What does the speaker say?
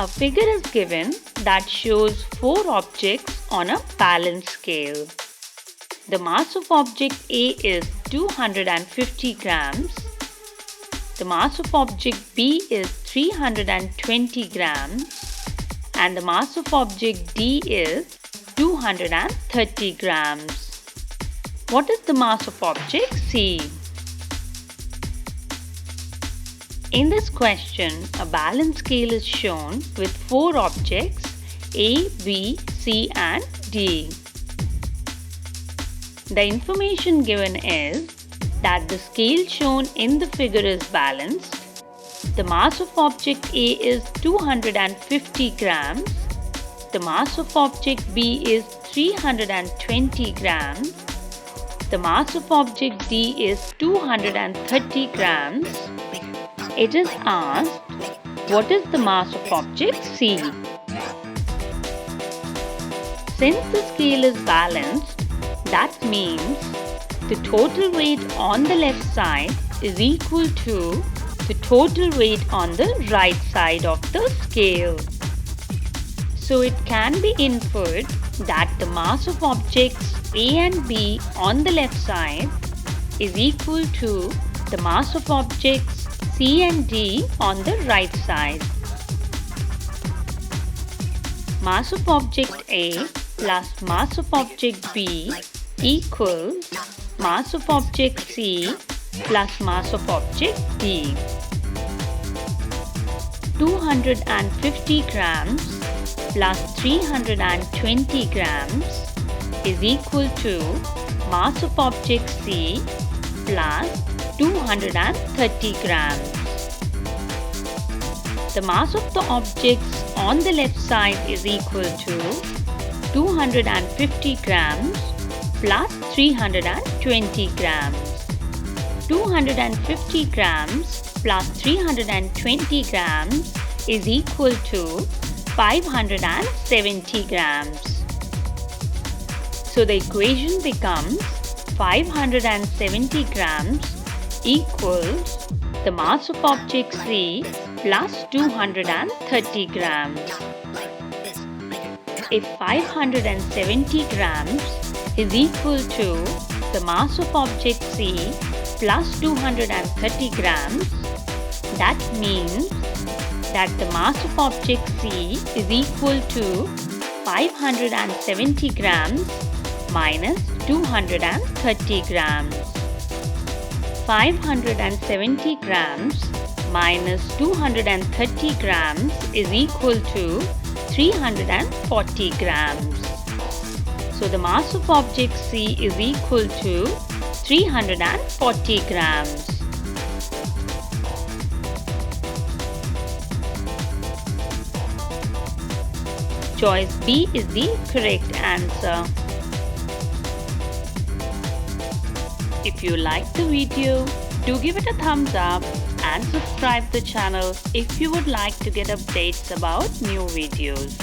A figure is given that shows 4 objects on a balance scale. The mass of object A is 250 grams. The mass of object B is 320 grams. And the mass of object D is 230 grams. What is the mass of object C? In this question, a balance scale is shown with 4 objects A, B, C and D. The information given is that the scale shown in the figure is balanced. The mass of object A is 250 grams. The mass of object B is 320 grams. The mass of object D is 230 grams. It is asked, what is the mass of object C? Since the scale is balanced, that means the total weight on the left side is equal to the total weight on the right side of the scale. So it can be inferred that the mass of objects A and B on the left side is equal to the mass of objects C and D on the right side. Mass of object A plus mass of object B equals mass of object C plus mass of object D. 250 grams plus 320 grams is equal to mass of object C plus 230 grams. The mass of the objects on the left side is equal to 250 grams plus 320 grams. 250 grams plus 320 grams is equal to 570 grams. So the equation becomes 570 grams equals the mass of object C plus 230 grams. If 570 grams is equal to the mass of object C plus 230 grams, that means that the mass of object C is equal to 570 grams minus 230 grams. 570 grams minus 230 grams is equal to 340 grams. So the mass of object C is equal to 340 grams. Choice B is the correct answer. If you liked the video, do give it a thumbs up and subscribe the channel if you would like to get updates about new videos.